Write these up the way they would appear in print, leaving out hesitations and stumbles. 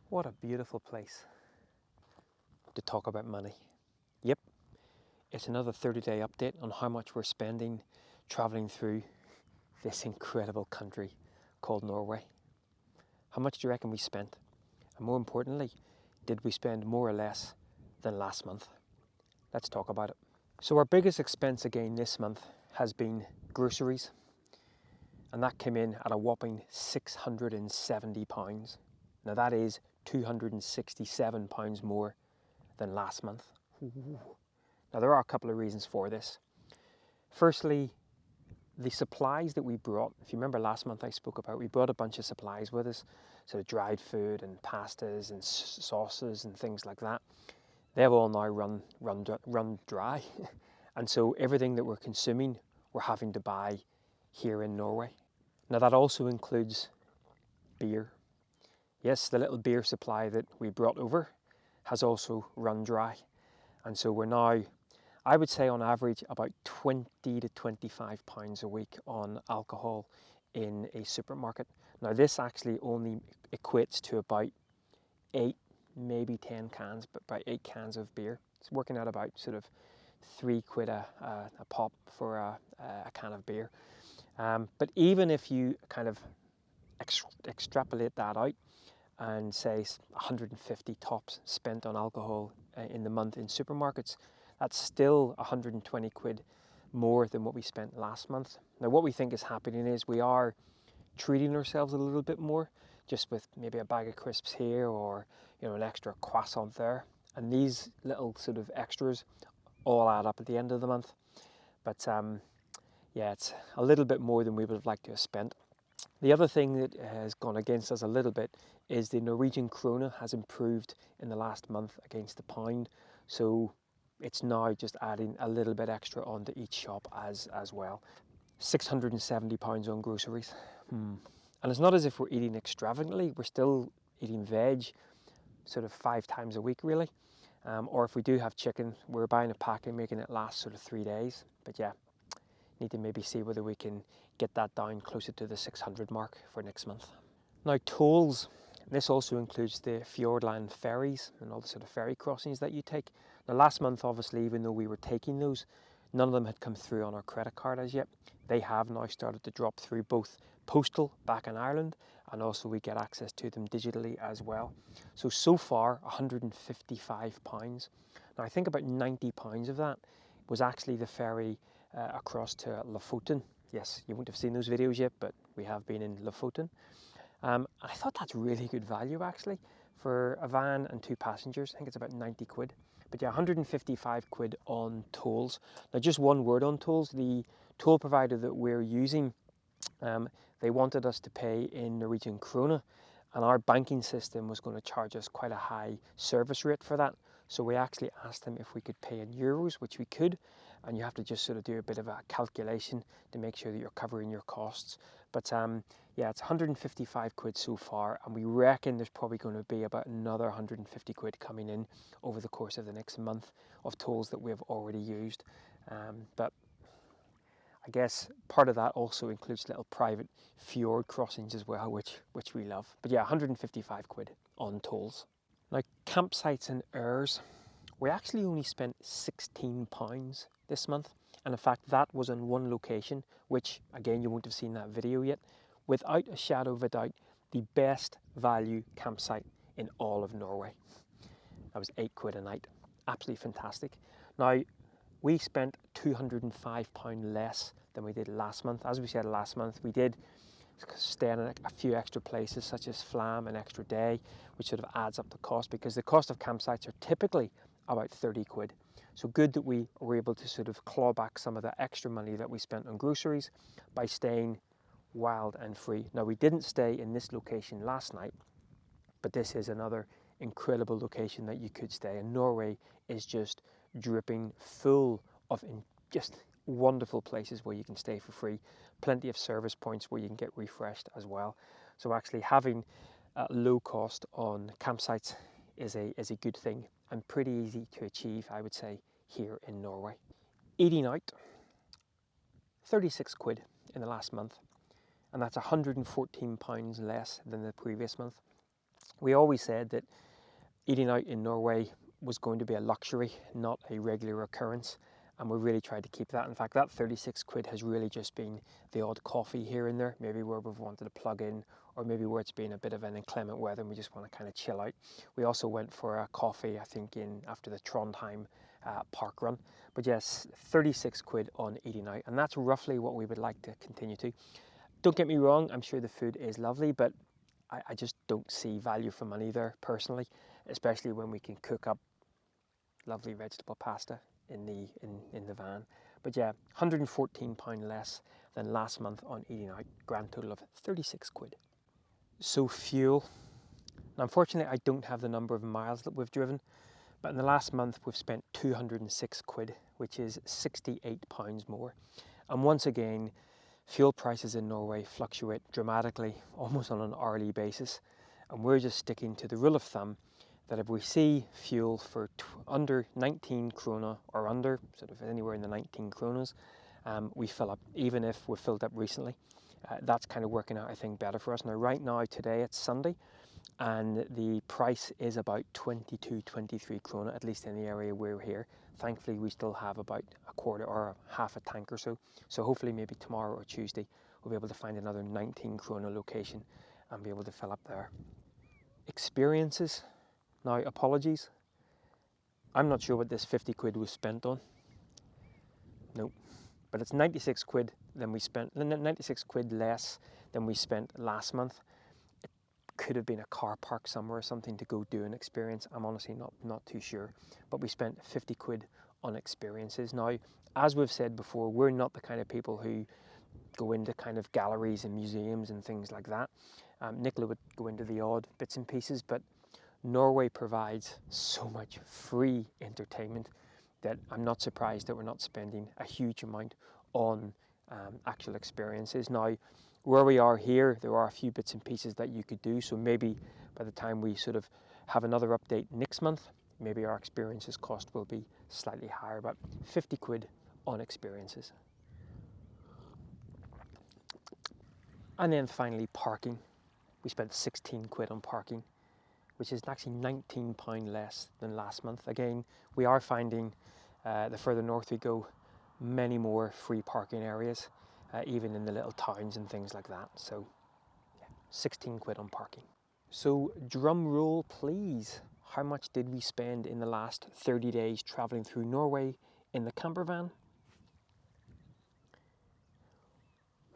What a beautiful place to talk about money. Yep, it's another 30-day update on how much we're spending travelling through this incredible country called Norway. How much do you reckon we spent? And more importantly, did we spend more or less than last month? Let's talk about it. So our biggest expense again this month has been groceries, and that came in at a whopping £670. Now that is £267 more than last month. Ooh. Now there are a couple of reasons for this. Firstly, the supplies that we brought, if you remember last month I spoke about, we brought a bunch of supplies with us, sort of dried food and pastas and sauces and things like that. They've all now run dry. And so everything that we're consuming, we're having to buy here in Norway. Now that also includes beer. Yes, the little beer supply that we brought over has also run dry. And so we're now, I would say on average, about 20 to 25 pounds a week on alcohol in a supermarket. Now this actually only equates to about 8, maybe 10 cans, but about 8 cans of beer. It's working out about sort of £3 a pop for a can of beer. But even if you kind of extrapolate that out, and say 150 tops spent on alcohol in the month in supermarkets, that's still 120 quid more than what we spent last month. Now what we think is happening is we are treating ourselves a little bit more, just with maybe a bag of crisps here or an extra croissant there, and these little sort of extras all add up at the end of the month. But yeah, it's a little bit more than we would have liked to have spent. The other thing that has gone against us a little bit is the Norwegian krone has improved in the last month against the pound. So it's now just adding a little bit extra onto each shop as well. £670 on groceries. And it's not as if we're eating extravagantly. We're still eating veg sort of 5 times a week really. Or if we do have chicken, we're buying a pack and making it last sort of 3 days. But yeah, need to maybe see whether we can get that down closer to the 600 mark for next month. Now tolls, this also includes the Fjordland ferries and all the sort of ferry crossings that you take. Now last month obviously, even though we were taking those, none of them had come through on our credit card as yet. They have now started to drop through, both postal back in Ireland, and also we get access to them digitally as well. So far £155. Now I think about £90 of that was actually the ferry across to Lofoten. Yes, you won't have seen those videos yet, but we have been in Lofoten. I thought that's really good value actually for a van and 2 passengers. I think it's about 90 quid. But yeah, 155 quid on tolls. Now just one word on tolls. The toll provider that we're using, they wanted us to pay in Norwegian krone, and our banking system was going to charge us quite a high service rate for that. So we actually asked them if we could pay in euros, which we could, and you have to just sort of do a bit of a calculation to make sure that you're covering your costs. But yeah, it's 155 quid so far, and we reckon there's probably going to be about another 150 quid coming in over the course of the next month of tolls that we have already used. But I guess part of that also includes little private fjord crossings as well, which we love. But yeah, 155 quid on tolls. Now, campsites and errs, we actually only spent £16 this month. And in fact, that was on one location, which again, you won't have seen that video yet. Without a shadow of a doubt, the best value campsite in all of Norway. That was £8 a night. Absolutely fantastic. Now, we spent £205 less than we did last month. As we said last month, we did stay in a few extra places such as Flam an extra day, which sort of adds up the cost, because the cost of campsites are typically about 30 quid. So good that we were able to sort of claw back some of the extra money that we spent on groceries by staying wild and free. Now we didn't stay in this location last night, but this is another incredible location that you could stay. And Norway is just dripping full of just wonderful places where you can stay for free. Plenty of service points where you can get refreshed as well. So actually having low cost on campsites is a good thing, and pretty easy to achieve, I would say, here in Norway. Eating out, 36 quid in the last month, and that's £114 less than the previous month. We always said that eating out in Norway was going to be a luxury, not a regular occurrence, and we really tried to keep that. In fact, that 36 quid has really just been the odd coffee here and there, maybe where we've wanted to plug in, or maybe where it's been a bit of an inclement weather and we just want to kind of chill out. We also went for a coffee, I think, after the Trondheim park run. But yes, 36 quid on eating out, and that's roughly what we would like to continue to. Don't get me wrong, I'm sure the food is lovely, but I just don't see value for money there personally, especially when we can cook up lovely vegetable pasta in the van. But yeah, £114 less than last month on eating out, grand total of 36 quid. So fuel. Now, unfortunately, I don't have the number of miles that we've driven, but in the last month we've spent 206 quid, which is £68 more. And once again, fuel prices in Norway fluctuate dramatically, almost on an hourly basis, and we're just sticking to the rule of thumb that if we see fuel for under 19 krona or under, sort of anywhere in the 19 kronas, we fill up, even if we've filled up recently. That's kind of working out, I think, better for us. Now, right now, today, it's Sunday, and the price is about 22, 23 krona, at least in the area we're here. Thankfully, we still have about a quarter or half a tank or so. So hopefully maybe tomorrow or Tuesday, we'll be able to find another 19 krona location and be able to fill up there. Experiences. Now, apologies. I'm not sure what this 50 quid was spent on. Nope. But it's 96 quid than we spent, 96 quid less than we spent last month. It could have been a car park somewhere or something to go do an experience. I'm honestly not too sure. But we spent 50 quid on experiences. Now, as we've said before, we're not the kind of people who go into kind of galleries and museums and things like that. Nicola would go into the odd bits and pieces, but Norway provides so much free entertainment that I'm not surprised that we're not spending a huge amount on actual experiences. Now, where we are here, there are a few bits and pieces that you could do, so maybe by the time we sort of have another update next month, maybe our experiences cost will be slightly higher, but 50 quid on experiences. And then finally, parking. We spent 16 quid on parking, which is actually £19 less than last month. Again, we are finding the further north we go, many more free parking areas, even in the little towns and things like that. So, yeah, 16 quid on parking. So, drum roll please. How much did we spend in the last 30 days travelling through Norway in the camper van?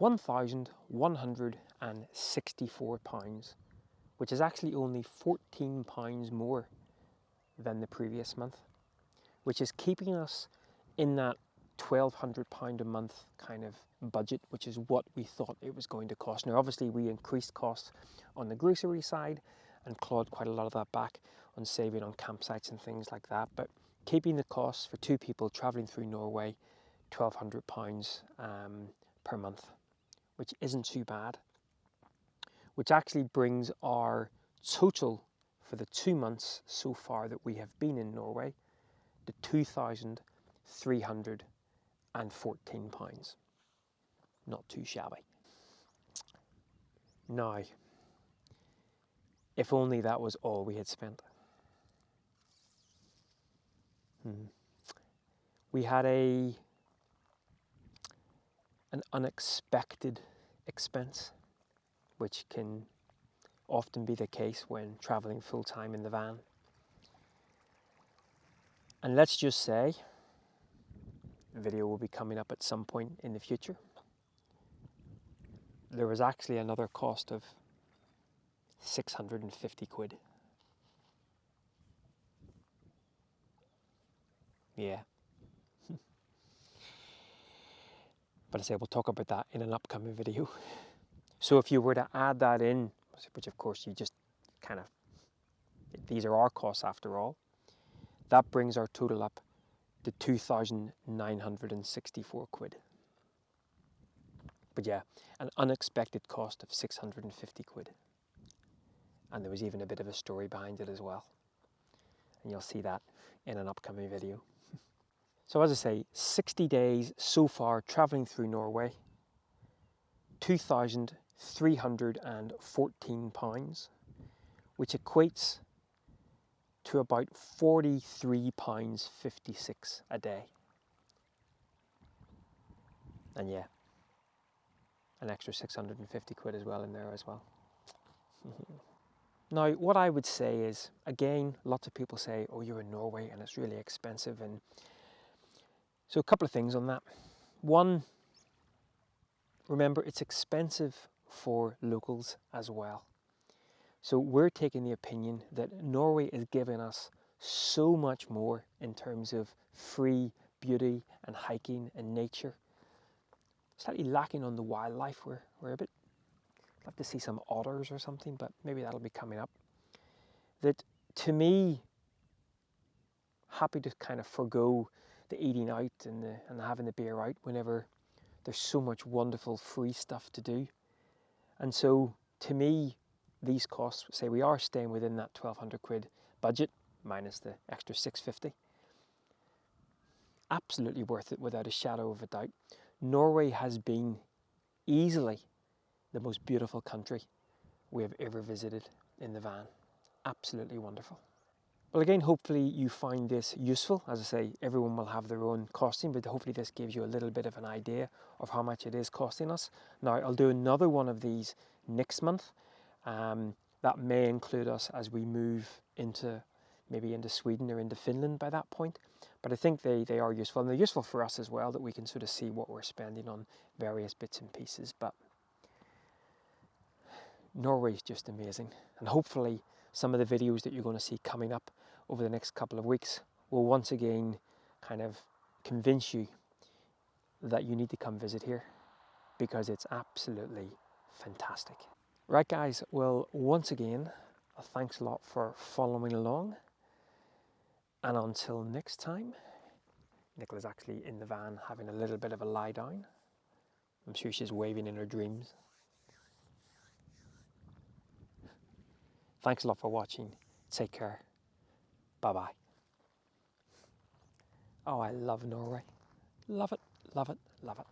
£1,164, which is actually only £14 more than the previous month, which is keeping us in that £1,200 a month kind of budget, which is what we thought it was going to cost. Now, obviously, we increased costs on the grocery side and clawed quite a lot of that back on saving on campsites and things like that. But keeping the costs for two people travelling through Norway, £1,200 per month, which isn't too bad, which actually brings our total for the 2 months so far that we have been in Norway to £2,314. Not too shabby. Now, if only that was all we had spent. We had an unexpected expense, which can often be the case when travelling full-time in the van. And let's just say, the video will be coming up at some point in the future. There was actually another cost of 650 quid. Yeah. But I say we'll talk about that in an upcoming video. So if you were to add that in, which of course you just kind of, these are our costs after all, that brings our total up to 2,964 quid. But yeah, an unexpected cost of 650 quid. And there was even a bit of a story behind it as well. And you'll see that in an upcoming video. So as I say, 60 days so far travelling through Norway, £2,314, which equates to about £43.56 a day. And yeah, an extra 650 quid as well in there as well. Now, what I would say is, again, lots of people say, oh, you're in Norway and it's really expensive. And so a couple of things on that. One, remember, it's expensive for locals as well. So we're taking the opinion that Norway is giving us so much more in terms of free beauty and hiking and nature. Slightly lacking on the wildlife. We're a bit, I'd love to see some otters or something, but maybe that'll be coming up. That, to me, happy to kind of forgo the eating out and having the beer out whenever there's so much wonderful free stuff to do. And so, to me, these costs, say we are staying within that 1,200 quid budget, minus the extra 650. Absolutely worth it without a shadow of a doubt. Norway has been easily the most beautiful country we have ever visited in the van. Absolutely wonderful. Well, again, hopefully you find this useful. As I say, everyone will have their own costing, but hopefully this gives you a little bit of an idea of how much it is costing us. Now, I'll do another one of these next month. That may include us as we move into Sweden or into Finland by that point. But I think they are useful, and they're useful for us as well, that we can sort of see what we're spending on various bits and pieces. But Norway is just amazing, and hopefully some of the videos that you're going to see coming up over the next couple of weeks will once again kind of convince you that you need to come visit here, because it's absolutely fantastic. Right guys, well, once again, thanks a lot for following along, and until next time. Nicola's actually in the van having a little bit of a lie down. I'm sure she's waving in her dreams. Thanks a lot for watching. Take care. Bye-bye. Oh, I love Norway. Love it, love it, love it.